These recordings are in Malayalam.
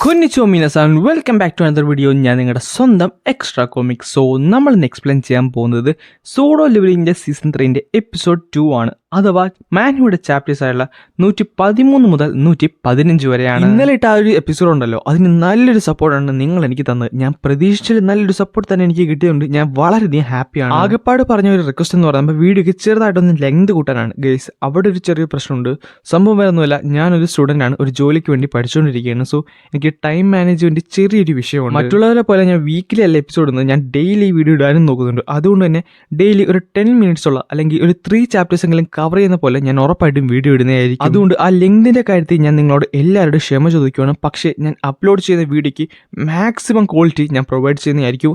Konnichiwa minasan, welcome back to another video. ഞാൻ നിങ്ങളുടെ സ്വന്തം എക്സ്ട്രാ കോമിക്. സോ നമ്മൾ ഇന്ന് എക്സ്പ്ലെയിൻ ചെയ്യാൻ പോകുന്നത് സോളോ ലെവലിംഗിന്റെ സീസൺ 3 എപ്പിസോഡ് 2 ആണ്. അഥവാ മാൻഹുഡ് ചാപ്റ്റേഴ്സ് ആയുള്ള 113 മുതൽ 115 വരെയാണ്. ഇന്നലെ ഇട്ട ആ ഒരു എപ്പിസോഡ് ഉണ്ടല്ലോ, അതിന് നല്ലൊരു സപ്പോർട്ടാണ് നിങ്ങൾ എനിക്ക് തന്നത്. ഞാൻ പ്രതീക്ഷിച്ചത് നല്ലൊരു സപ്പോർട്ട് തന്നെ എനിക്ക് കിട്ടിയതുകൊണ്ട് ഞാൻ വളരെയധികം ഹാപ്പിയാണ്. ആകെപ്പാട് പറഞ്ഞ ഒരു റിക്വസ്റ്റ് എന്ന് പറയുമ്പോൾ വീഡിയോക്ക് ചെറുതായിട്ടൊന്ന് ലെങ്ത് കൂട്ടാനാണ് ഗൈസ്. അവിടെ ഒരു ചെറിയ പ്രശ്നമുണ്ട്. സംഭവം വേറൊന്നുമല്ല, ഞാനൊരു സ്റ്റുഡൻ്റ് ആണ്, ഒരു ജോലിക്ക് വേണ്ടി പഠിച്ചുകൊണ്ടിരിക്കുകയാണ്. സോ എനിക്ക് ടൈം മാനേജ്മെന്റ് ചെറിയൊരു വിഷയമാണ്. മറ്റുള്ളവരെ പോലെ ഞാൻ വീക്കിലി അല്ല എപ്പിസോഡ് ഇടുന്നത്, ഞാൻ ഡെയിലി വീഡിയോ ഇടാനും നോക്കുന്നുണ്ട്. അതുകൊണ്ട് തന്നെ ഡെയിലി ഒരു 10 മിനിറ്റ്സ് ഉള്ള അല്ലെങ്കിൽ ഒരു 3 ചാപ്റ്റേഴ്സ് എങ്കിലും കവർ ചെയ്യുന്ന പോലെ ഞാൻ ഉറപ്പായിട്ടും വീഡിയോ ഇടുന്നതായിരിക്കും. അതുകൊണ്ട് ആ ലെങ്തിന്റെ കാര്യത്തിൽ ഞാൻ നിങ്ങളോട് എല്ലാവരോടും ക്ഷമ ചോദിക്കുകയാണ്. പക്ഷേ ഞാൻ അപ്ലോഡ് ചെയ്യുന്ന വീഡിയോയ്ക്ക് മാക്സിമം ക്വാളിറ്റി ഞാൻ പ്രൊവൈഡ് ചെയ്യുന്നതായിരിക്കും.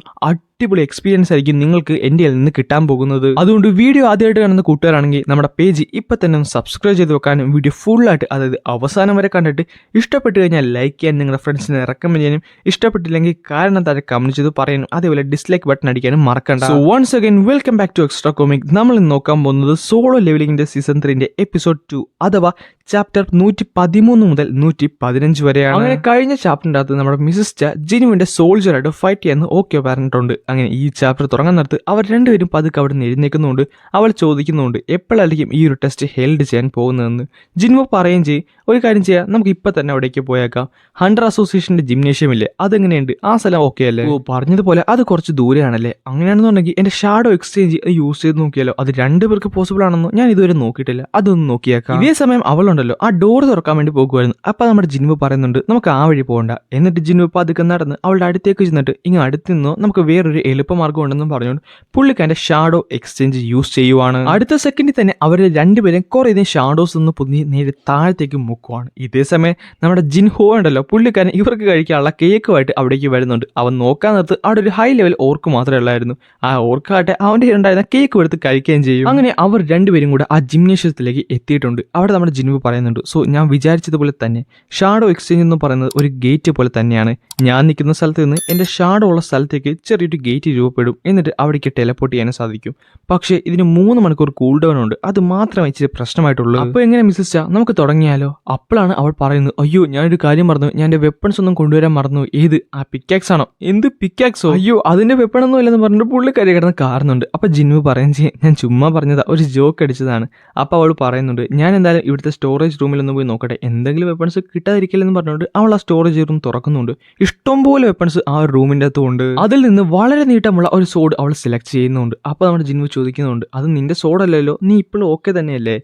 അടിപൊളി എക്സ്പീരിയൻസ് ആയിരിക്കും നിങ്ങൾക്ക് എൻ്റെ നിന്ന് കിട്ടാൻ പോകുന്നത്. അതുകൊണ്ട് വീഡിയോ ആദ്യമായിട്ട് കാണുന്ന കൂട്ടുകാരാണെങ്കിൽ നമ്മുടെ പേജ് ഇപ്പം തന്നെ ഒന്ന് സബ്സ്ക്രൈബ് ചെയ്ത് വെക്കാനും വീഡിയോ ഫുള്ളായിട്ട്, അതായത് അവസാനം വരെ കണ്ടിട്ട് ഇഷ്ടപ്പെട്ട് കഴിഞ്ഞാൽ ലൈക്ക് ചെയ്യാൻ, നിങ്ങളുടെ ഫ്രണ്ട്സിനെ റെക്കമെൻഡ് ചെയ്യാനും, ഇഷ്ടപ്പെട്ടില്ലെങ്കിൽ കാരണം താഴെ കമന്റ് ചെയ്ത് പറയാനും, അതേപോലെ ഡിസ്ലൈക്ക് ബട്ടൺ അടിക്കാനും മറക്കണ്ട. So once again welcome back to extra comic. നമ്മൾ ഇന്ന് നോക്കാൻ പോകുന്നത് സോളോ ലെവലിംഗിന്റെ സീസൺ 3 എപ്പിസോഡ് 2 അഥവാ ചാപ്റ്റർ 113 മുതൽ 115 വരെയാണ്. അങ്ങനെ കഴിഞ്ഞ ചാപ്റ്ററിൻ്റെ അകത്ത് നമ്മുടെ മിസസ് ച ജിനുവിന്റെ സോൾജറായിട്ട് ഫൈറ്റ് ചെയ്യാൻ ഓക്കെ പറഞ്ഞിട്ടുണ്ട്. അങ്ങനെ ഈ ചാപ്റ്റർ തുടങ്ങാൻ നേരത്ത് അവർ രണ്ടുപേരും പതുക്കെ അവിടെ നിന്ന് എഴുന്നേക്കുന്നുണ്ട്. അവൾ ചോദിക്കുന്നുണ്ട് എപ്പോഴായിരിക്കും ഈ ഒരു ടെസ്റ്റ് ഹെൽഡ് ചെയ്യാൻ പോകുന്നതെന്ന്. ജിൻവോ പറയുകയും ചെയ്യും, ഒരു കാര്യം ചെയ്യാം, നമുക്ക് ഇപ്പം തന്നെ അവിടേക്ക് പോയേക്കാം. ഹണ്ടർ അസോസിയേഷന്റെ ജിംനേഷ്യം ഇല്ലേ, അതെങ്ങനെയുണ്ട്, ആ സ്ഥലം ഓക്കെ അല്ലേ? ഓ, പറഞ്ഞതുപോലെ അത് കുറച്ച് ദൂരെയാണല്ലേ. അങ്ങനെയാണെന്നുണ്ടെങ്കിൽ എൻ്റെ ഷാഡോ എക്സ്ചേഞ്ച് യൂസ് ചെയ്ത് നോക്കിയാലോ? അത് രണ്ടുപേർക്ക് പോസിബിൾ ആണെന്നോ ഞാൻ ഇതുവരെ നോക്കിയിട്ടില്ല, അതൊന്ന് നോക്കിയേക്കാം. ഇതേ സമയം അവളുണ്ടല്ലോ ആ ഡോർ തുറക്കാൻ വേണ്ടി പോകുമായിരുന്നു. അപ്പൊ നമ്മുടെ ജിൻവോ പറയുന്നുണ്ട് നമുക്ക് ആ വഴി പോകണ്ട. എന്നിട്ട് ജിൻവോ പതുക്കെ നടന്ന് അവളുടെ അടുത്തേക്ക് ചെന്നിട്ട് ഇങ്ങനെ അടുത്ത് നിന്നോ നമുക്ക് വേറൊരു എളുപ്പമാർഗ്ഗം ഉണ്ടെന്നും പറഞ്ഞുകൊണ്ട് പുള്ളിക്കാരന്റെ ഷാഡോ എക്സ്ചേഞ്ച് യൂസ് ചെയ്യുവാണ്. അടുത്ത സെക്കൻഡിൽ തന്നെ അവരെ രണ്ടുപേരും കുറെ ഷാഡോസ് ഒന്ന് പൊന്നി നേരെ താഴത്തേക്ക് മുക്കുവാണ്. ഇതേ സമയം നമ്മുടെ ജിൻഹോ ഉണ്ടല്ലോ, പുള്ളിക്കാരൻ ഇവർക്ക് കഴിക്കാനുള്ള കേക്കുമായിട്ട് അവിടേക്ക് വരുന്നുണ്ട്. അവൻ നോക്കാൻ നേരത്ത് അവിടെ ഒരു ഹൈ ലെവൽ ഓർക്ക് മാത്രമേ ഉള്ളായിരുന്നു. ആ ഓർക്കാട്ടെ അവന്റെ ഉണ്ടായിരുന്ന കേക്ക് എടുത്ത് കഴിക്കുകയും ചെയ്യും. അങ്ങനെ അവർ രണ്ടുപേരും കൂടെ ആ ജിംനേഷ്യത്തിലേക്ക് എത്തിയിട്ടുണ്ട്. അവിടെ നമ്മുടെ ജിൻവോ പറയുന്നുണ്ട്, സോ ഞാൻ വിചാരിച്ചതുപോലെ തന്നെ ഷാഡോ എക്സ്ചേഞ്ച് എന്ന് പറയുന്നത് ഒരു ഗേറ്റ് പോലെ തന്നെയാണ്. ഞാൻ നിൽക്കുന്ന സ്ഥലത്ത് നിന്ന് എൻ്റെ ഷാഡോ ഉള്ള സ്ഥലത്തേക്ക് ചെറിയൊരു ഗേറ്റ് രൂപപ്പെടും. എന്നിട്ട് അവിടേക്ക് ടെലപ്പോർട്ട് ചെയ്യാനും സാധിക്കും. പക്ഷേ ഇതിന് 3 മണിക്കൂർ കൂൾ ഡൗൺ ഉണ്ട്. അത് മാത്രമേ ഇച്ചിരി പ്രശ്നമായിട്ടുള്ളൂ. അപ്പോൾ എങ്ങനെ മിസ്സസ് ചാ, നമുക്ക് തുടങ്ങിയാലോ? അപ്പോഴാണ് അവൾ പറയുന്നത്, അയ്യോ ഞാനൊരു കാര്യം മറന്നു, ഞാൻ എൻ്റെ വെപ്പൺസ് ഒന്നും കൊണ്ടുവരാൻ മറന്നു. ഏത്, ആ പിക്കാക്സ് ആണോ? എന്ത് പിക്കാക്സോ? അയ്യോ അതിന്റെ വെപ്പൺ ഒന്നും ഇല്ലെന്ന് പറഞ്ഞിട്ട് പുള്ളിക്കാരി കിടന്ന് കാറുന്നുണ്ട്. അപ്പൊ ജിൻവോ പറയുകയും ചെയ്യും, ഞാൻ ചുമ്മാ പറഞ്ഞതാ, ഒരു ജോക്ക് അടിച്ചതാണ്. അപ്പൊ അവൾ പറയുന്നുണ്ട്, ഞാൻ എന്തായാലും ഇവിടുത്തെ സ്റ്റോറേജ് റൂമിലൊന്നും പോയി നോക്കട്ടെ, എന്തെങ്കിലും വെപ്പൺസ് കിട്ടാതിരിക്കില്ലെന്ന് പറഞ്ഞുകൊണ്ട് അവൾ ആ സ്റ്റോറേജ് റൂം തുറക്കുന്നുണ്ട്. ഇഷ്ടംപോലെ വെപ്പൺസ് ആ ഒരു റൂമിൻ്റെ അകത്തുണ്ട്. അതിൽ നിന്ന് വളരെ നീട്ടമുള്ള ഒരു സോഡ് അവൾ സെലക്ട് ചെയ്യുന്നുണ്ട്. അപ്പോൾ നമ്മുടെ ജിൻവോ ചോദിക്കുന്നുണ്ട്, അത് നിന്റെ സോഡല്ലല്ലോ, നീ ഇപ്പോഴും ഓക്കെ തന്നെയല്ലേ?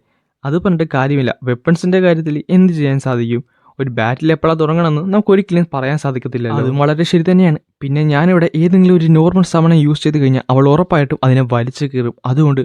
അത് പറഞ്ഞിട്ട് കാര്യമില്ല, വെപ്പൺസിന്റെ കാര്യത്തിൽ എന്ത് ചെയ്യാൻ സാധിക്കും? ഒരു ബാറ്റിൽ എപ്പോഴാണ് തുടങ്ങണമെന്ന് നമുക്ക് ഒരിക്കലും പറയാൻ സാധിക്കത്തില്ല. അതും വളരെ ശരി തന്നെയാണ്. പിന്നെ ഞാനിവിടെ ഏതെങ്കിലും ഒരു നോർമൽ സമയം യൂസ് ചെയ്ത് കഴിഞ്ഞാൽ അവൾ ഉറപ്പായിട്ടും അതിനെ വലിച്ചു കീറും. അതുകൊണ്ട്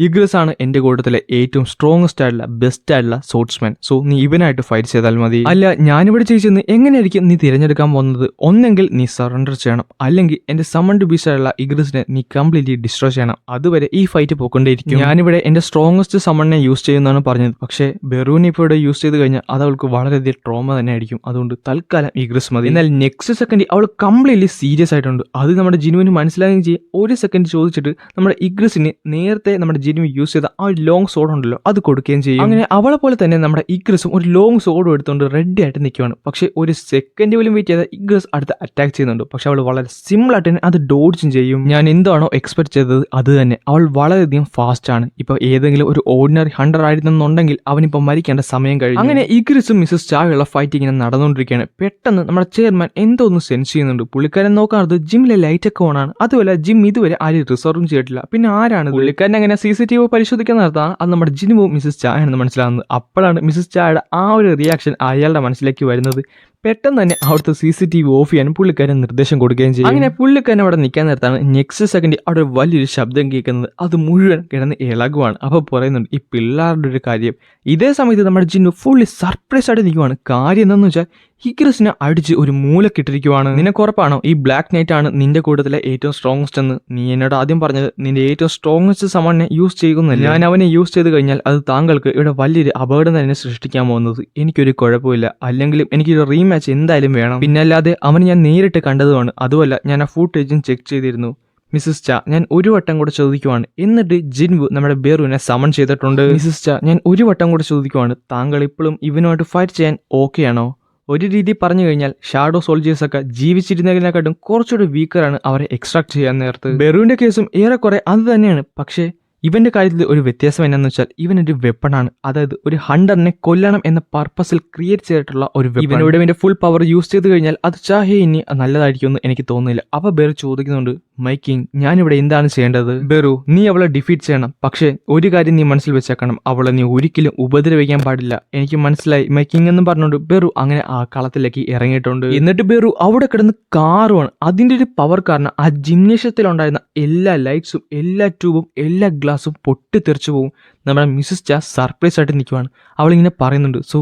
ഇഗ്രസ് ആണ് എൻ്റെ കൂട്ടത്തിലെ ഏറ്റവും സ്ട്രോങ്സ്റ്റ് ആയിട്ടുള്ള ബെസ്റ്റ് ആയിട്ടുള്ള സോർട്സ്മാൻ. സോ നീ ഇവനായിട്ട് ഫൈറ്റ് ചെയ്താൽ മതി. അല്ല ഞാനിവിടെ ചോദിച്ചെന്ന് എങ്ങനെയായിരിക്കും നീ തിരഞ്ഞെടുക്കാൻ പോകുന്നത്? ഒന്നെങ്കിൽ നീ സറണ്ടർ ചെയ്യണം, അല്ലെങ്കിൽ എൻ്റെ സമ്മണ്ട് ബീസ്റ്റ് ആയിട്ടുള്ള ഇഗ്രസിനെ നീ കംപ്ലീറ്റ്ലി ഡിസ്ട്രോയ് ചെയ്യണം. അതുവരെ ഈ ഫൈറ്റ് പോയിക്കൊണ്ടേയിരിക്കും. ഞാനിവിടെ എൻ്റെ സ്ട്രോങ്സ്റ്റ് സമ്മണിനെ യൂസ് ചെയ്യുന്നതാണ് പറഞ്ഞത്. പക്ഷേ ബെറൂനെ ഇപ്പോൾ ഇവിടെ യൂസ് ചെയ്ത് കഴിഞ്ഞാൽ അത് അവൾക്ക് വളരെയധികം ട്രോമ തന്നെ ആയിരിക്കും. അതുകൊണ്ട് തൽക്കാലം ഇഗ്രസ് മതി. എന്നാൽ നെക്സ്റ്റ് സെക്കൻഡ് അവൾ കംപ്ലീറ്റ്ലി സീരിയസ് ആയിട്ടുണ്ട്. അത് നമ്മുടെ ജിനുവിന് മനസ്സിലാകുകയും ചെയ്യും. ഒരു സെക്കൻഡ് ചോദിച്ചിട്ട് നമ്മുടെ ഇഗ്രസിന് നേരത്തെ നമ്മുടെ ജിനു യൂസ് ചെയ്ത ആ ഒരു ലോങ് സോഡ് ഉണ്ടല്ലോ അത് കൊടുക്കുകയും ചെയ്യും. അങ്ങനെ അവളെ പോലെ തന്നെ നമ്മുടെ ഇഗ്രസും ഒരു ലോങ് സോഡും എടുത്തുകൊണ്ട് റെഡി ആയിട്ട് നിൽക്കുകയാണ്. പക്ഷേ ഒരു സെക്കൻഡ് പോലും വെയിറ്റ് ചെയ്ത ഇഗ്രസ് അടുത്ത് അറ്റാക്ക് ചെയ്യുന്നുണ്ട്. പക്ഷെ അവൾ വളരെ സിമ്പിൾ ആയിട്ട് തന്നെ അത് ഡോഡ്ജും ചെയ്യും. ഞാൻ എന്താണോ എക്സ്പെക്ട് ചെയ്തത് അത് തന്നെ. അവൾ വളരെയധികം ഫാസ്റ്റ് ആണ്. ഇപ്പൊ ഏതെങ്കിലും ഒരു ഓർഡിനറി ഹണ്ടർ ആയിരുന്നെന്നുണ്ടെങ്കിൽ അവനിപ്പോൾ മരിക്കേണ്ട സമയം കഴിഞ്ഞു. അങ്ങനെ ഇഗ്രസും മിസസ് ചായുള്ള ഫൈറ്റ് ഇങ്ങനെ നടന്നുകൊണ്ടിരിക്കുകയാണ്. പെട്ടെന്ന് നമ്മുടെ ചെയർമാൻ എന്തോ ഒന്ന് സെൻസ് ചെയ്യുന്നുണ്ട്. പുള്ളിക്കാരൻ നോക്കാറുണ്ട് ജിമ്മിലെ ലൈറ്റ് ഒക്കെ ഓണാണ്. അതുപോലെ ജിം ഇതുവരെ ആരും റിസർവും ചെയ്തിട്ടില്ല. പിന്നെ ആരാണ് പുള്ളിക്കാരൻ? അങ്ങനെ CCTV പരിശോധിക്കാൻ നടത്താണ്. അത് നമ്മുടെ ജിനുവും മിസസ് ചായ ആണെന്ന് മനസ്സിലാകുന്നത്. അപ്പോഴാണ് മിസസ് ചായയുടെ ആ ഒരു റിയാക്ഷൻ അയാളുടെ മനസ്സിലേക്ക് വരുന്നത്. പെട്ടെന്ന് തന്നെ അവിടുത്തെ CCTV ഓഫ് ചെയ്യാനും പുള്ളിക്കാരൻ നിർദ്ദേശം കൊടുക്കുകയും ചെയ്യും. അങ്ങനെ പുള്ളിക്കാരൻ അവിടെ നിൽക്കാൻ നേരത്താണ് നെക്സ്റ്റ് സെക്കൻഡ് അവിടെ വലിയൊരു ശബ്ദം കേൾക്കുന്നത്. അത് മുഴുവൻ കിടന്ന് ഇളകുവാണ്. അപ്പോൾ പറയുന്നുണ്ട് ഈ പിള്ളേരുടെ ഒരു കാര്യം. ഇതേ സമയത്ത് നമ്മുടെ ജിന്നു ഫുള്ളി സർപ്രൈസ് ആയിട്ട് നിൽക്കുവാണ്. കാര്യം എന്താണെന്ന് വെച്ചാൽ ഇഗ്രസിനെ അടിച്ച് ഒരു മൂലക്കിട്ടിരിക്കുവാണ്. നിനക്കുറപ്പാണോ ഈ ബ്ലാക്ക് നൈറ്റ് ആണ് നിന്റെ കൂട്ടത്തിലെ ഏറ്റവും സ്ട്രോങ്സ്റ്റ് എന്ന്? നീ എന്നോട് ആദ്യം പറഞ്ഞത് നിന്റെ ഏറ്റവും സ്ട്രോങ്സ്റ്റ് സമണിനെ യൂസ് ചെയ്യുന്നില്ല. ഞാൻ അവനെ യൂസ് ചെയ്ത് കഴിഞ്ഞാൽ അത് താങ്കൾക്ക് ഇവിടെ വലിയൊരു അപകടം തന്നെ സൃഷ്ടിക്കാൻ പോകുന്നത്. എനിക്കൊരു കുഴപ്പമില്ല, അല്ലെങ്കിലും എനിക്കൊരു റീമാച്ച് എന്തായാലും വേണം. പിന്നല്ലാതെ അവന് ഞാൻ നേരിട്ട് കണ്ടതുമാണ്. അതുമല്ല ഞാൻ ആ ഫൂട്ടേജും ചെക്ക് ചെയ്തിരുന്നു. മിസസ് ചാ, ഞാൻ ഒരു വട്ടം കൂടെ ചോദിക്കുവാണ്. എന്നിട്ട് ജിൻവു നമ്മുടെ ബെറുവിനെ സമൺ ചെയ്തിട്ടുണ്ട്. മിസസ് ചാ, ഞാൻ ഒരു വട്ടം കൂടെ ചോദിക്കുവാണ്, താങ്കൾ ഇപ്പോഴും ഇവനുമായിട്ട് ഫൈറ്റ് ചെയ്യാൻ ഓക്കെ ആണോ? ഒരു രീതി പറഞ്ഞു കഴിഞ്ഞാൽ ഷാഡോ സോൾജേഴ്സ് ഒക്കെ ജീവിച്ചിരുന്നതിനെക്കാട്ടും കുറച്ചുകൂടി വീക്കറാണ് അവരെ എക്സ്ട്രാക്ട് ചെയ്യാൻ നേരത്ത്. ബെറുവിന്റെ കേസും ഏറെക്കുറെ അത് തന്നെയാണ്. പക്ഷേ ഇവന്റെ കാര്യത്തിൽ ഒരു വ്യത്യാസം എന്നാന്ന് വെച്ചാൽ ഇവനൊരു വെപ്പണാണ്. അതായത് ഒരു ഹണ്ടറിനെ കൊല്ലണം എന്ന പർപ്പസിൽ ക്രിയേറ്റ് ചെയ്തിട്ടുള്ള ഒരു വെപ്പൺ. ഇവനോട് ഇവന്റെ ഫുൾ പവർ യൂസ് ചെയ്ത് കഴിഞ്ഞാൽ അത് ചാഹേ ഇനി നല്ലതായിരിക്കുമെന്ന് എനിക്ക് തോന്നുന്നില്ല. അപ്പൊ ബെറു ചോദിക്കുന്നുണ്ട്, മൈ കിങ്, ഞാനിവിടെ എന്താണ് ചെയ്യേണ്ടത്? ബെറു, നീ അവളെ ഡിഫീറ്റ് ചെയ്യണം. പക്ഷേ ഒരു കാര്യം നീ മനസ്സിൽ വെച്ചേക്കണം, അവളെ നീ ഒരിക്കലും ഉപദ്രവിക്കാൻ പാടില്ല. എനിക്ക് മനസ്സിലായി മൈ കിങ് എന്ന് പറഞ്ഞുകൊണ്ട് ബെറു അങ്ങനെ ആ കളത്തിലേക്ക് ഇറങ്ങിയിട്ടുണ്ട്. എന്നിട്ട് ബെറു അവിടെ കിടന്ന് കാറുവാണ്. അതിന്റെ ഒരു പവർ കാരണം ആ ജിംനേഷ്യത്തിലുണ്ടായിരുന്ന എല്ലാ ലൈറ്റ്സും എല്ലാ ട്യൂബും എല്ലാ ഗ്ലാസും പൊട്ടിത്തെറിച്ചു പോകും. നമ്മുടെ മിസ്സസ് ചാ സർപ്രൈസ് ആയിട്ട് നിൽക്കുവാണ്. അവളിങ്ങനെ പറയുന്നുണ്ട്, സോ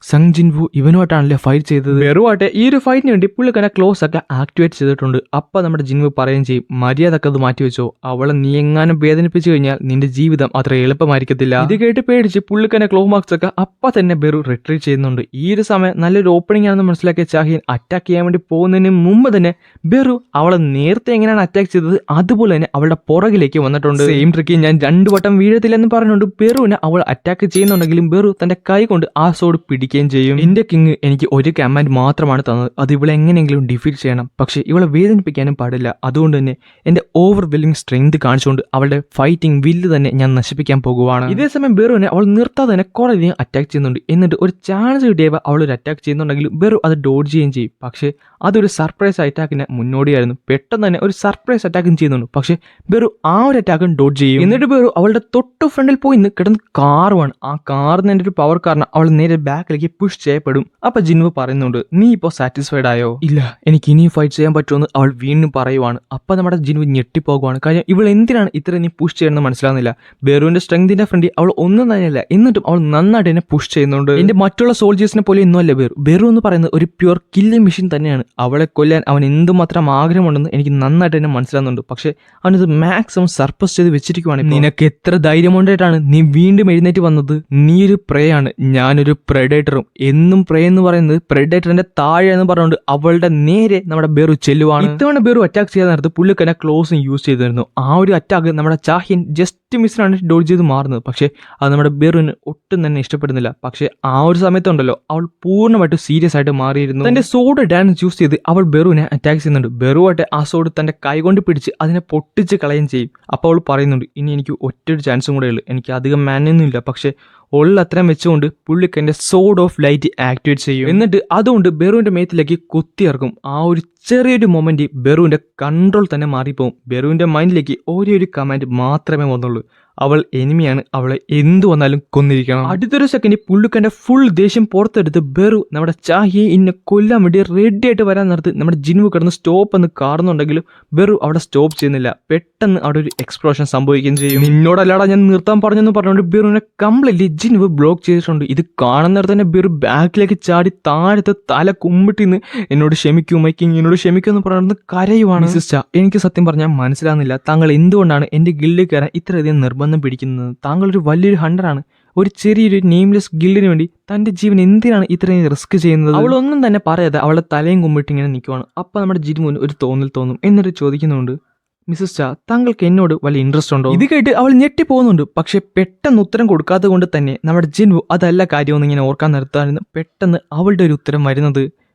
സങ് ജിൻവു ഇവനുമായിട്ടാണല്ലേ ഫൈറ്റ് ചെയ്തത്? ബെറുവാട്ടെ ഈ ഒരു ഫൈറ്റിന് വേണ്ടി പുള്ളിക്കാരെ ക്ലോസ് ഒക്കെ ആക്ടിവേറ്റ് ചെയ്തിട്ടുണ്ട്. അപ്പം നമ്മുടെ ജിൻവു പറയുകയും ചെയ്യും, മര്യാദക്ക് അത് മാറ്റി വെച്ചോ, അവളെ നീ എങ്ങാനും വേദനിപ്പിച്ചു കഴിഞ്ഞാൽ നിന്റെ ജീവിതം അത്ര എളുപ്പമായിരിക്കത്തില്ല. ഇത് കേട്ട് പേടിച്ച് പുള്ളിക്കാരെ ക്ലോ മാർക്സ് ഒക്കെ അപ്പം തന്നെ ബെറു റിട്രീറ്റ് ചെയ്യുന്നുണ്ട്. ഈ ഒരു സമയം നല്ലൊരു ഓപ്പണിംഗ് ആണെന്ന് മനസ്സിലാക്കിയ ചാഹിയൻ അറ്റാക്ക് ചെയ്യാൻ വേണ്ടി പോകുന്നതിന് മുമ്പ് തന്നെ ബെറു അവളെ നേരത്തെ എങ്ങനെയാണ് അറ്റാക്ക് ചെയ്തത് അതുപോലെ തന്നെ അവളുടെ പുറകിലേക്ക് വന്നിട്ടുണ്ട്. സെയിം ട്രിക്ക് ഞാൻ 2 വട്ടം വീഴത്തില്ലെന്ന് പറഞ്ഞുകൊണ്ട് ബെറുവിനെ അവൾ അറ്റാക്ക് ചെയ്യുന്നുണ്ടെങ്കിലും ബെറു തന്റെ കൈ കൊണ്ട് ആ സോഡ് പിടിക്കുകയും ചെയ്യും. എന്റെ കിങ് എനിക്ക് ഒരു കമാൻഡ് മാത്രമാണ് തന്നത്, അത് ഇവളെ എങ്ങനെയെങ്കിലും ഡിഫീറ്റ് ചെയ്യണം. പക്ഷെ ഇവളെ വേദനിപ്പിക്കാനും പാടില്ല. അതുകൊണ്ട് തന്നെ എന്റെ ഓവർവെല്ലിംഗ് സ്ട്രെങ്ത് കാണിച്ചുകൊണ്ട് അവളുടെ ഫൈറ്റിംഗ് വില്ല് തന്നെ ഞാൻ നശിപ്പിക്കാൻ പോകുവാണ്. ഇതേസമയം ബെറുവിനെ അവൾ നിർത്താതെ തന്നെ കുറേയധികം അറ്റാക്ക് ചെയ്യുന്നുണ്ട്. എന്നിട്ട് ഒരു ചാൻസ് കിട്ടിയവ അവൾ ഒരു അറ്റാക്ക് ചെയ്യുന്നുണ്ടെങ്കിലും ബെറു അത് ഡോഡ്ജ് ചെയ്യുകയും ചെയ്യും. പക്ഷേ അതൊരു സർപ്രൈസ് അറ്റാക്കിന് മുന്നോടിയായിരുന്നു. പെട്ടെന്ന് തന്നെ ഒരു സർപ്രൈസ് അറ്റാക്കും ചെയ്യുന്നുണ്ട്. പക്ഷേ ബെറു ആ ഒരു അറ്റാക്കും ഡോഡ്ജ് ചെയ്യും. എന്നിട്ട് ബെറു അവളുടെ തൊട്ട് ഫ്രണ്ടിൽ പോയി കിടന്ന് കാറുവാണ്. ആ കാറിന് ഒരു പവർ കാരണം അവൾ നേരെ ബാക്കിലേക്ക് പുഷ് ചെയ്യപ്പെടും. അപ്പൊ ജിൻവു പറയുന്നുണ്ട്, നീ ഇപ്പോൾ സാറ്റിസ്ഫൈഡ് ആയോ? ഇല്ല, എനിക്ക് ഇനിയും ഫൈറ്റ് ചെയ്യാൻ പറ്റുമെന്ന് അവൾ വീണ്ടും പറയുവാണ്. അപ്പൊ നമ്മുടെ ജിൻവു ഞെട്ടിപ്പോകുവാണ്. കാര്യം ഇവൾ എന്തിനാണ് ഇത്ര നീ പുഷ് ചെയ്യണമെന്ന് മനസ്സിലാകുന്നില്ല. ബെറുവിന്റെ സ്ട്രെങ്തിന്റെ ഫ്രണ്ട് അവൾ ഒന്നും തന്നെയല്ല, എന്നിട്ടും അവൾ നന്നായിട്ട് തന്നെ പുഷ് ചെയ്യുന്നുണ്ട്. എന്റെ മറ്റുള്ള സോൾജേഴ്സിനെ പോലെ ഒന്നുമല്ല ബെറു. ബെറു എന്ന് പറയുന്നത് ഒരു പ്യുവർ കില്ലിംഗ് മെഷീൻ തന്നെയാണ്. അവളെ കൊല്ലാൻ അവൻ എന്തുമാത്രം ആഗ്രഹമുണ്ടെന്ന് എനിക്ക് നന്നായിട്ട് തന്നെ മനസ്സിലാകുന്നുണ്ട്. പക്ഷെ അവനത് മാക്സിമം സർപ്പസ് ചെയ്ത് വെച്ചിരിക്കുവാണ്. നിനക്ക് എത്ര ധൈര്യമുണ്ടായിട്ടാണ് നീ വീണ്ടും എഴുന്നേറ്റ് വന്നത്? നീ ഒരു പ്രേയാണ്, ഞാനൊരു പ്രെഡേറ്ററും. എന്നും പ്രേ എന്ന് പറയുന്നത് പ്രെഡേറ്ററിന്റെ താഴെ എന്ന് പറഞ്ഞുകൊണ്ട് അവളുടെ നേരെ നമ്മുടെ ബെറു ചെല്ലുവാണ്. ഇത്തവണ ബെറു അറ്റാക്ക് ചെയ്യാൻ നേരത്ത് പുള്ളിക്കന്നെ ക്ലോസും യൂസ് ചെയ്തിരുന്നു. ആ ഒരു അറ്റാക്ക് നമ്മുടെ ചാഹിയൻ ജസ്റ്റ് മിസ്സിനാണ് ഡോഡ്ജ് ചെയ്ത് മാറുന്നത്. പക്ഷേ അത് നമ്മുടെ ബെറുവിന് ഒട്ടും തന്നെ ഇഷ്ടപ്പെടുന്നില്ല. പക്ഷേ ആ ഒരു സമയത്തുണ്ടല്ലോ അവൾ പൂർണ്ണമായിട്ട് സീരിയസ് ആയിട്ട് മാറിയിരുന്നു. തന്റെ സോഡ് ഡാൻസ് യൂസ് ചെയ്ത് അവൾ ബെറുവിനെ അറ്റാക്ക് ചെയ്യുന്നുണ്ട്. ബെറുവായിട്ട് ആ സോഡ് തന്റെ കൈകൊണ്ട് പിടിച്ച് അതിനെ പൊട്ടിച്ച് കളയുകയും ചെയ്യും. അപ്പോൾ അവൾ പറയുന്നുണ്ട്, ഇനി എനിക്ക് ഒറ്റൊരു ചാൻസും കൂടെ ഉള്ളു, എനിക്ക് അധികം മാനൊന്നും ഇല്ല. പക്ഷേ ഉള്ള അത്രയും വെച്ചുകൊണ്ട് പുള്ളിക്ക് എന്റെ സോഡ് ഓഫ് ലൈറ്റ് ആക്ടിവേറ്റ് ചെയ്യും. എന്നിട്ട് അതുകൊണ്ട് ബെറുവിന്റെ മേത്തിലേക്ക് കുത്തിയിറക്കും. ആ ഒരു ചെറിയൊരു മൊമെന്റ് ബെറുവിന്റെ കൺട്രോൾ തന്നെ മാറിപ്പോവും. ബെറുവിന്റെ മൈൻഡിലേക്ക് ഒരേ ഒരു കമാൻഡ് മാത്രമേ വന്നുള്ളൂ, അവൾ എനിമിയാണ്, അവളെ എന്തു വന്നാലും കൊന്നിരിക്കണം. അടുത്തൊരു സെക്കൻഡ് പുള്ളിക്കന്റെ ഫുൾ ദേഷ്യം പുറത്തെടുത്ത് ബെറു നമ്മുടെ ചാഹിയെ ഇന്നെ കൊല്ലാൻ വേണ്ടി റെഡി ആയിട്ട് വരാൻ നേരത്ത് നമ്മുടെ ജിൻവു കിടന്ന് സ്റ്റോപ്പ് എന്ന് കാണുന്നുണ്ടെങ്കിലും ബെറു അവിടെ സ്റ്റോപ്പ് ചെയ്യുന്നില്ല. പെട്ടെന്ന് അവിടെ ഒരു എക്സ്പ്ലോഷൻ സംഭവിക്കുകയും ചെയ്യും. നിന്നോടല്ലാടാ ഞാൻ നിർത്താൻ പറഞ്ഞെന്ന് പറഞ്ഞുകൊണ്ട് ബെറുവിനെ കംപ്ലീറ്റ്ലി ജിൻവു ബ്ലോക്ക് ചെയ്തിട്ടുണ്ട്. ഇത് കാണുന്നിടത്ത് തന്നെ ബെറു ബാക്കിലേക്ക് ചാടി താഴത്ത് തല കുമ്പിട്ടിന്ന് എന്നോട് ക്ഷമിക്കൂ മൈക്കിങ്, എന്നോട് ക്ഷമിക്കൂ എന്ന് പറഞ്ഞിട്ട് കരയുവാണ്. സിസ്റ്റർ, എനിക്ക് സത്യം പറഞ്ഞാൽ മനസ്സിലാകുന്നില്ല, താങ്കൾ എന്തുകൊണ്ടാണ് എന്റെ ഗിൽഡിൽ കയറാൻ ഇത്രയധികം നിർബന്ധം പിടിക്കുന്നത്? താങ്കൾ ഒരു വലിയൊരു ഹണ്ടറാണ്. ഒരു ചെറിയൊരു നെയിംലെസ് ഗിൽഡിന് വേണ്ടി തന്റെ ജീവൻ എന്തിനാണ് ഇത്രയും റിസ്ക് ചെയ്യുന്നത്? അവളൊന്നും തന്നെ പറയാതെ അവളുടെ തലയും കുമ്പിട്ട് ഇങ്ങനെ നിൽക്കുവാണ്. അപ്പൊ നമ്മുടെ ജിൻവുവിന് ഒരു തോന്നൽ തോന്നും. എന്നിട്ട് ചോദിക്കുന്നുണ്ട്, മിസ്സസ് ചാ, താങ്കൾക്ക് എന്നോട് വലിയ ഇൻട്രസ്റ്റ് ഉണ്ടോ? ഇത് കേട്ട് അവൾ ഞെട്ടിപ്പോകുന്നുണ്ട്. പക്ഷെ പെട്ടെന്ന് ഉത്തരം കൊടുക്കാത്തത് കൊണ്ട് തന്നെ നമ്മുടെ ജിൻവു അതല്ല കാര്യമെന്ന് ഇങ്ങനെ ഓർക്കാൻ നിർത്തായിരുന്നു. പെട്ടെന്ന് അവളുടെ ഒരു ഉത്തരം വരുന്നത്,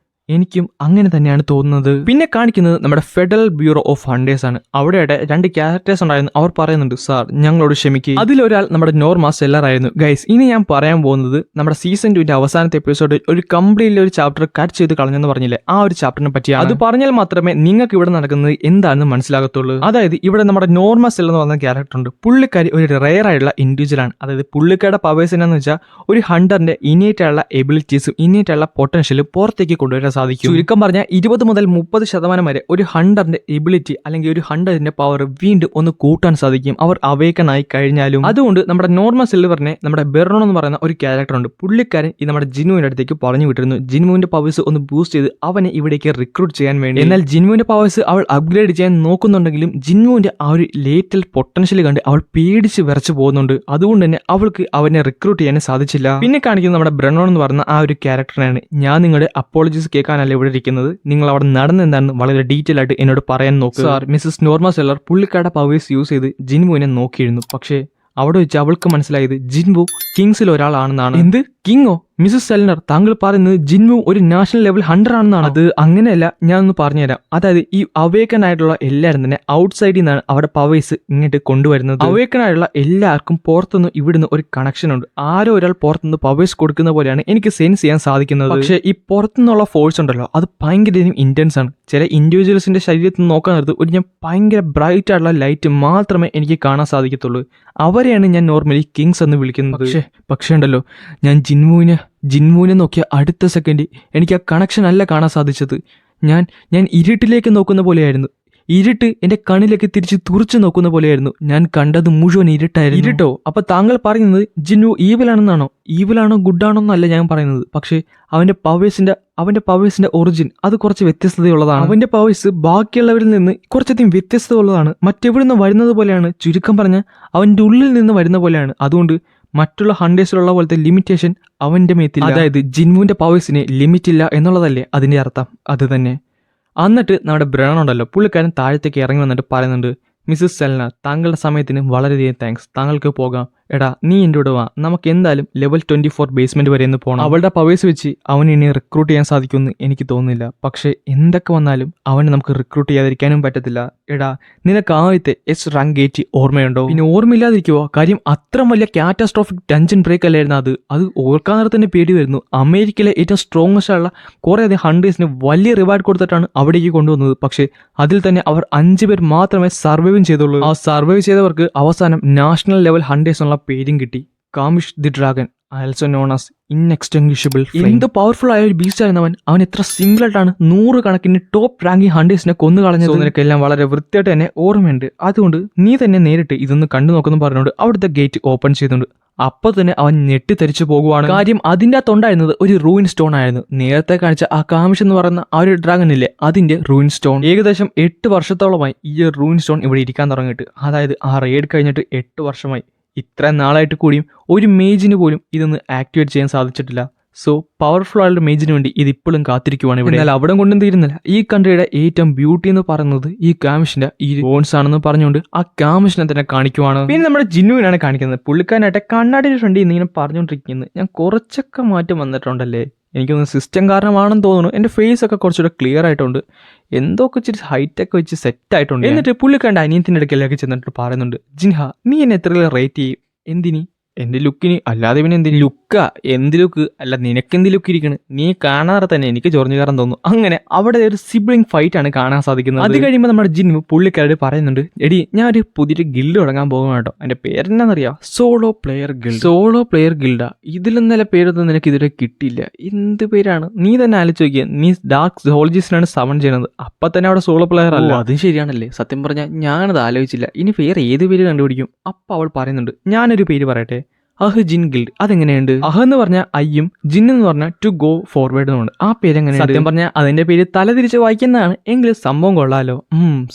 എനിക്കും അങ്ങനെ തന്നെയാണ് തോന്നുന്നത്. പിന്നെ കാണിക്കുന്നത് നമ്മുടെ ഫെഡറൽ ബ്യൂറോ ഓഫ് ഹണ്ടേഴ്സ് ആണ്. അവിടെയായിട്ട് 2 ക്യാരക്ടേഴ്സ് ഉണ്ടായിരുന്നു. അവർ പറയുന്നുണ്ട്, സാർ ഞങ്ങളോട് ക്ഷമിക്കുക. അതിലൊരാൾ നമ്മുടെ നോർമ സെല്ലർ ആയിരുന്നു. ഗൈസ്, ഇനി ഞാൻ പറയാൻ പോകുന്നത് നമ്മുടെ സീസൺ 2 അവസാനത്തെ എപ്പിസോഡിൽ ഒരു കംപ്ലീറ്റ്ലി ഒരു ചാപ്റ്റർ കട്ട് ചെയ്ത് കളഞ്ഞെന്ന് പറഞ്ഞില്ലേ, ആ ഒരു ചാപ്റ്ററിനെ പറ്റിയാണ്. അത് പറഞ്ഞാൽ മാത്രമേ നിങ്ങൾക്ക് ഇവിടെ നടക്കുന്നത് എന്താണെന്ന് മനസ്സിലാകത്തുള്ളൂ. അതായത് ഇവിടെ നമ്മുടെ നോർമ സെല്ലർ എന്ന് പറഞ്ഞ ക്യാരക്ടർ ഉണ്ട്. പുള്ളിക്കാരി ഒരു റെയർ ആയിട്ടുള്ള ഇൻഡിവിജ്വൽ ആണ്. അതായത് പുള്ളിക്കാരുടെ പവേഴ്സ് എന്നാന്ന് വെച്ചാൽ ഒരു ഹണ്ടറിന്റെ ഇന്നേറ്റ് ആയിട്ടുള്ള എബിലിറ്റീസും ഇന്നേറ്റ് ആയിട്ടുള്ള പൊട്ടൻഷ്യലും പുറത്തേക്ക് കൊണ്ടുവരാൻ സാധിക്കും. ചുരുക്കം പറഞ്ഞാൽ 20 മുതൽ 30% വരെ ഒരു ഹണ്ടറിന്റെ എബിലിറ്റി അല്ലെങ്കിൽ ഒരു ഹണ്ടറിന്റെ പവർ വീണ്ടും ഒന്ന് കൂട്ടാൻ സാധിക്കും അവർ അവേക്കൺ ആയി കഴിഞ്ഞാലും. അതുകൊണ്ട് നമ്മുടെ നോർമൽ സിൽവറിനെ നമ്മുടെ ബെർണോ എന്ന് പറയുന്ന ഒരു ക്യാരക്ടർ ഉണ്ട്. പുള്ളിക്കാരൻ ഈ നമ്മുടെ ജിനുവിന്റെ അടുത്തേക്ക് പറഞ്ഞു വിട്ടിരുന്നു ജിനുവിന്റെ പവേഴ്സ് ഒന്ന് ബൂസ്റ്റ് ചെയ്ത് അവനെ ഇവിടേക്ക് റിക്രൂട്ട് ചെയ്യാൻ വേണ്ടി. എന്നാൽ ജിനുവിന്റെ പവേഴ്സ് അവൾ അപ്ഗ്രേഡ് ചെയ്യാൻ നോക്കുന്നുണ്ടെങ്കിലും ജിനുവിന്റെ ആ ഒരു ലേറ്റൽ പൊട്ടൻഷ്യൽ കണ്ട് അവൾ പേടിച്ച് വിറച്ചു പോകുന്നുണ്ട്. അതുകൊണ്ട് തന്നെ അവൾക്ക് അവനെ റിക്രൂട്ട് ചെയ്യാൻ സാധിച്ചില്ല. പിന്നെ കാണിക്കുന്നത് നമ്മുടെ ബ്രണ്ണോ എന്ന് പറയുന്ന ആ ഒരു ക്യാരക്ടറാണ്. ഞാൻ നിങ്ങളുടെ അപ്പോളജീസ് കേൾക്കാനല്ല ഇവിടെ ഇരിക്കുന്നത്, നിങ്ങൾ അവിടെ നടന്നെന്താണെന്ന് വളരെ ഡീറ്റെയിൽ ആയിട്ട് എന്നോട് പറയാൻ നോക്കുക. സാർ, മിസ്സസ് നോർമ സെല്ലർ പുള്ളിക്കാരുടെ പവേഴ്സ് യൂസ് ചെയ്ത് ജിൻവുവിനെ നോക്കിയിരുന്നു. പക്ഷേ അവിടെ വെച്ച് അവൾക്ക് മനസ്സിലായത് ജിൻവു കിങ്സിൽ ഒരാളാണെന്നാണ്. എന്ത് കിങ്ങോ? മിസസ് സെൽനർ, താങ്കൾ പറയുന്നത് ജിൻവു ഒരു നാഷണൽ ലെവൽ ഹണ്ടർ ആണെന്നാണ്. അത് അങ്ങനെയല്ല, ഞാനൊന്ന് പറഞ്ഞുതരാം. അതായത് ഈ അവേക്കൺ ആയിട്ടുള്ള എല്ലാവരും തന്നെ ഔട്ട്സൈഡിൽ നിന്നാണ് അവിടെ പവേഴ്സ് ഇങ്ങോട്ട് കൊണ്ടുവരുന്നത്. അവേക്കൺ ആയിട്ടുള്ള എല്ലാവർക്കും പുറത്തുനിന്ന് ഇവിടുന്ന് ഒരു കണക്ഷൻ ഉണ്ട്. ആരോ ഒരാൾ പുറത്തുനിന്ന് പവേഴ്സ് കൊടുക്കുന്ന പോലെയാണ് എനിക്ക് സെൻസ് ചെയ്യാൻ സാധിക്കുന്നത്. പക്ഷേ ഈ പുറത്തുനിന്നുള്ള ഫോഴ്സ് ഉണ്ടല്ലോ, അത് ഭയങ്കര ഇന്റൻസ് ആണ്. ചില ഇൻഡിവിജ്വൽസിന്റെ ശരീരത്തിൽ നോക്കാൻ നേരത്ത് ഒരു ഞാൻ ഭയങ്കര ബ്രൈറ്റ് ആയിട്ടുള്ള ലൈറ്റ് മാത്രമേ എനിക്ക് കാണാൻ സാധിക്കത്തുള്ളൂ. അവരെയാണ് ഞാൻ നോർമലി കിങ്സ് എന്ന് വിളിക്കുന്നത്. പക്ഷേ ഉണ്ടല്ലോ, ഞാൻ ജിൻവുവിനെ നോക്കിയ അടുത്ത സെക്കൻഡ് എനിക്ക് ആ കണക്ഷൻ അല്ല കാണാൻ സാധിച്ചത്. ഞാൻ ഇരുട്ടിലേക്ക് നോക്കുന്ന പോലെയായിരുന്നു. ഇരുട്ട് എന്റെ കണ്ണിലേക്ക് തിരിച്ച് തുറച്ചു നോക്കുന്ന പോലെയായിരുന്നു. ഞാൻ കണ്ടത് മുഴുവൻ ഇരുട്ടായിരുന്നു. ഇരുട്ടോ? അപ്പൊ താങ്കൾ പറയുന്നത് ജിൻവു ഈവിലാണെന്നാണോ? ഈവിലാണോ ഗുഡാണോ എന്നല്ല ഞാൻ പറയുന്നത്. പക്ഷേ അവന്റെ പവേഴ്സിന്റെ ഒറിജിൻ അത് കുറച്ച് വ്യത്യസ്തതയുള്ളതാണ്. അവന്റെ പവേഴ്സ് ബാക്കിയുള്ളവരിൽ നിന്ന് കുറച്ചധികം വ്യത്യസ്തത ഉള്ളതാണ്. മറ്റെവിടുന്ന് വരുന്നത് പോലെയാണ്. ചുരുക്കം പറഞ്ഞ അവന്റെ ഉള്ളിൽ നിന്ന് വരുന്ന പോലെയാണ്. അതുകൊണ്ട് മറ്റുള്ള ഹണ്ടേഴ്സിലുള്ള പോലത്തെ ലിമിറ്റേഷൻ അവന്റെ മേത്തില്ല. അതായത് ജിൻവുവിന്റെ പവേഴ്സിന് ലിമിറ്റ് ഇല്ല എന്നുള്ളതല്ലേ അതിന്റെ അർത്ഥം? അത് തന്നെ. എന്നിട്ട് നമ്മുടെ ബ്രൺ ഉണ്ടല്ലോ, പുള്ളിക്കാരൻ താഴത്തേക്ക് ഇറങ്ങി വന്നിട്ട് പറയുന്നുണ്ട്, മിസ്സസ് സെൽന, താങ്കളുടെ സമയത്തിന് വളരെയധികം താങ്ക്സ്. താങ്കൾക്ക് പോകാം. എടാ, നീ എൻ്റെ കൂടെ വാ. നമുക്ക് എന്തായാലും ലെവൽ 24 ബേസ്മെന്റ് വരെ ഒന്ന് പോകണം. അവളുടെ പവേഴ്സ് വെച്ച് അവന് ഇനി റിക്രൂട്ട് ചെയ്യാൻ സാധിക്കുമെന്ന് എനിക്ക് തോന്നുന്നില്ല. പക്ഷേ എന്തൊക്കെ വന്നാലും അവനെ നമുക്ക് റിക്രൂട്ട് ചെയ്യാതിരിക്കാനും പറ്റത്തില്ല. എടാ, നിനക്ക് ആദ്യത്തെ എസ് റാങ്ക് ഗേറ്റ് ഓർമ്മയുണ്ടോ? പിന്നെ ഓർമ്മയില്ലാതിരിക്കുവോ? കാര്യം അത്ര വലിയ കാറ്റാസ്ട്രോഫിക് ഡഞ്ചൻ ബ്രേക്ക് അല്ലായിരുന്നു അത് ഓർക്കാൻ നേരത്തെ തന്നെ പേടി വരുന്നു. അമേരിക്കയിലെ ഏറ്റവും സ്ട്രോങ്സ്റ്റ് ആയുള്ള കുറേയധികം ഹണ്ടേഴ്സിന് വലിയ റിവാർഡ് കൊടുത്തിട്ടാണ് അവിടേക്ക് കൊണ്ടുവന്നത്. പക്ഷേ അതിൽ തന്നെ അവർ 5 പേർ മാത്രമേ സർവൈവും ചെയ്തുള്ളൂ. ആ സർവൈവ് ചെയ്തവർക്ക് അവസാനം നാഷണൽ ലെവൽ ഹണ്ടേഴ്സ് എന്നുള്ള പേരും കിട്ടി. Kamish the dragon, also known as inextinguishable. എന്ത് പവർഫുൾ ആയ ഒരു ബീസ്റ്റ് ആയിരുന്നു അവൻ എത്ര സിമ്പിൾ ആയിട്ടാണ് 100 കണക്കിന് ടോപ്പ് റാങ്കിങ് ഹണ്ടേഴ്സിനെ കൊന്നു കളഞ്ഞത്. നിനക്കെല്ലാം വളരെ വൃത്തിയായിട്ട് തന്നെ ഓർമ്മയുണ്ട്. അതുകൊണ്ട് നീ തന്നെ നേരിട്ട് ഇതൊന്ന് കണ്ടു നോക്കുന്നു പറഞ്ഞുകൊണ്ട് അവിടുത്തെ ഗേറ്റ് ഓപ്പൺ ചെയ്തുകൊണ്ട് അപ്പൊ തന്നെ അവൻ ഞെട്ടിത്തെറിച്ചു പോകുവാണ്. കാര്യം അതിൻ്റെ അകത്തുണ്ടായിരുന്നത് ഒരു റൂയിൻ സ്റ്റോൺ ആയിരുന്നു. നേരത്തെ കാണിച്ച ആ കാമിഷ് എന്ന് പറയുന്ന ആ ഒരു ഡ്രാഗൺ ഇല്ലേ, അതിന്റെ റൂയിൻ സ്റ്റോൺ. ഏകദേശം 8 വർഷത്തോളമായി ഈ റൂയിൻ സ്റ്റോൺ ഇവിടെ ഇരിക്കാൻ തുടങ്ങിയിട്ട്. അതായത് ആ റെയ്ഡ് കഴിഞ്ഞിട്ട് 8 വർഷമായി. ഇത്ര നാളായിട്ട് കൂടിയും ഒരു മേജിന് പോലും ഇതൊന്ന് ആക്ടിവേറ്റ് ചെയ്യാൻ സാധിച്ചിട്ടില്ല. സോ പവർഫുൾ ആയുള്ള മേജിന് വേണ്ടി ഇത് ഇപ്പോഴും കാത്തിരിക്കുവാണ് ഇവിടെ. എന്നാൽ അവിടെ കൊണ്ടും തീരുന്നില്ല. ഈ കൺട്രിയുടെ ഏറ്റവും ബ്യൂട്ടി എന്ന് പറയുന്നത് ഈ കാമിഷിന്റെ ഈ ബോൺസ് ആണെന്ന് പറഞ്ഞുകൊണ്ട് ആ കാമിഷിനെ തന്നെ കാണിക്കുവാണ്. പിന്നെ നമ്മുടെ ജിന്നുവിനാണ് കാണിക്കുന്നത്. പുള്ളിക്കാനായിട്ട് കണ്ണാടിയുടെ ഫ്രണ്ടിൽ ഇങ്ങനെ പറഞ്ഞുകൊണ്ടിരിക്കുന്നത്, ഞാൻ കുറച്ചൊക്കെ മാറ്റം വന്നിട്ടുണ്ടല്ലേ, എനിക്കൊന്ന് സിസ്റ്റം കാരണമാണെന്ന് തോന്നുന്നു. എൻ്റെ ഫേസ് ഒക്കെ കുറച്ചുകൂടെ ക്ലിയർ ആയിട്ടുണ്ട്, എന്തൊക്കെ ഇച്ചിരി ഹൈറ്റൊക്കെ വെച്ച് സെറ്റ് ആയിട്ടുണ്ട്. എന്നിട്ട് പുള്ളിക്കാരൻ്റെ അനിയത്തിൻ്റെ അടുക്കലേക്ക് ചെന്നിട്ട് പറയുന്നുണ്ട്, ജിൻഹ, നീ എന്നെ എത്ര റേറ്റ് ചെയ്യും? എന്തിനി? എൻ്റെ ലുക്കിന്. അല്ലാതെ പിന്നെ എന്തിന് ലുക്കാ? എന്ത് ലുക്ക്? അല്ല, നിനക്കെന്ത് ലുക്ക് ഇരിക്കണ്? നീ കാണാതെ തന്നെ എനിക്ക് ചൊറിഞ്ഞു കയറാൻ തോന്നുന്നു. അങ്ങനെ അവിടെ ഒരു സിബ്ലിംഗ് ഫൈറ്റ് ആണ് കാണാൻ സാധിക്കുന്നത്. അത് കഴിയുമ്പോൾ നമ്മുടെ ജിന്നു പുള്ളിക്കാരോട് പറയുന്നുണ്ട്, എടി, ഞാൻ ഒരു പുതിയൊരു ഗിൽഡ് തുടങ്ങാൻ പോകുന്ന കേട്ടോ. എൻ്റെ പേരെന്നാന്നറിയാം, solo player guild. Solo player ഗിൽഡാ? ഇതിലും നല്ല പേരൊന്നും നിനക്ക് ഇതുവരെ കിട്ടിയില്ല. എന്ത് പേരാണ്? നീ തന്നെ ആലോചിച്ച് നോക്കിയാൽ, നീ ഡാർക്ക് സോളജിസ്റ്റിനാണ് സമൺ ചെയ്യുന്നത്, അപ്പൊ തന്നെ അവിടെ സോളോ പ്ലെയർ അല്ല. അതും ശരിയാണല്ലേ. സത്യം പറഞ്ഞാൽ ഞാനത് ആലോചിച്ചില്ല. ഇനി വേറെ ഏത് പേര് കണ്ടുപിടിക്കും? അപ്പൊ അവൾ പറയുന്നുണ്ട്, ഞാനൊരു പേര് പറയട്ടെ, അഹ് ജിൻ ഗിൽഡ്. അതെങ്ങനെയുണ്ട്? അഹ് എന്ന് പറഞ്ഞാൽ ഐയും, ജിൻ എന്ന് പറഞ്ഞാൽ ടു ഗോ ഫോർവേഡ് എന്നുണ്ട്. ആ പേരെങ്ങനെ? സത്യം പറഞ്ഞാൽ അതിന്റെ പേര് തലതിരിച്ച് വായിക്കുന്നതാണ്. എങ്കിലും സംഭവം കൊള്ളാലോ.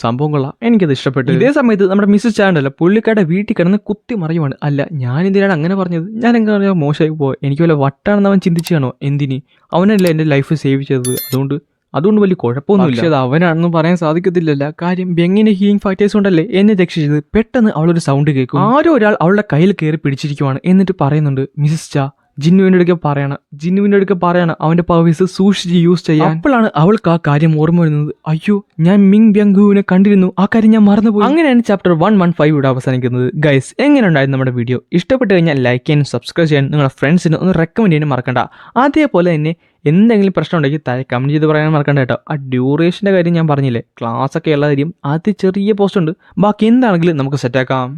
സംഭവം കൊള്ളാം, എനിക്കത് ഇഷ്ടപ്പെട്ടു. ഇതേ സമയത്ത് നമ്മുടെ മിസ്സസ് ചാണ്ടല്ലോ പുള്ളിക്കാരുടെ വീട്ടിൽ കിടന്ന് കുത്തി മറിയുവാണ്. അല്ല, ഞാൻ എന്തിനാണ് അങ്ങനെ പറഞ്ഞത്? ഞാൻ എങ്ങനെ മോശമായി പോയി? എനിക്ക് വല്ല വട്ടാണെന്ന് അവൻ ചിന്തിച്ചു കാണോ? എന്തിന്? അവനല്ലേ എൻ്റെ ലൈഫ് സേവ് ചെയ്തത്. അതുകൊണ്ട് വലിയ കുഴപ്പമൊന്നുമില്ല. പക്ഷേ അത് അവനാണെന്ന് പറയാൻ സാധിക്കത്തില്ലല്ല. കാര്യം ബെങ്ങിന്റെ ഹീലിംഗ് ഫൈറ്റേഴ്സ് ഉണ്ടല്ലേ എന്നെ രക്ഷിച്ചത്. പെട്ടെന്ന് അവളൊരു സൗണ്ട് കേൾക്കും. ആരോ ഒരാൾ അവളുടെ കയ്യിൽ കയറി പിടിച്ചിരിക്കുവാണ്. എന്നിട്ട് പറയുന്നുണ്ട്, മിസ്സസ് ചാ, ജിന്നുവിൻ്റെ അടുക്ക പറയണം അവന്റെ പവേഴ്സ് സൂക്ഷിച്ച് യൂസ് ചെയ്യാൻ. അപ്പോഴാണ് അവൾക്ക് ആ കാര്യം ഓർമ്മ വരുന്നത്. അയ്യോ, ഞാൻ മിങ് ബ്യങ്കുവിനെ കണ്ടിരുന്നു, ആ കാര്യം ഞാൻ മറന്നുപോയി. അങ്ങനെയാണ് ചാപ്റ്റർ 115 ഇവിടെ അവസാനിക്കുന്നത്. ഗൈസ്, എങ്ങനെ ഉണ്ടായിരുന്നു നമ്മുടെ വീഡിയോ? ഇഷ്ടപ്പെട്ട് കഴിഞ്ഞാൽ ലൈക്ക് ചെയ്യാനും സബ്സ്ക്രൈബ് ചെയ്യാനും നിങ്ങളുടെ ഫ്രണ്ട്സിന് ഒന്ന് റെക്കമെൻഡ് ചെയ്യാനും മറക്കണ്ട. അതേപോലെ തന്നെ എന്തെങ്കിലും പ്രശ്നം ഉണ്ടെങ്കിൽ താഴെ കമന്റ് ചെയ്ത് പറയാൻ മറക്കണ്ട കേട്ടോ. ആ ഡ്യൂറേഷൻ്റെ കാര്യം ഞാൻ പറഞ്ഞില്ലേ, ക്ലാസ് ഒക്കെ ഉള്ള കാര്യം ആദ്യം ചെറിയ പോസ്റ്റ് ഉണ്ട്, ബാക്കി എന്താണെങ്കിലും നമുക്ക് സെറ്റാക്കാം.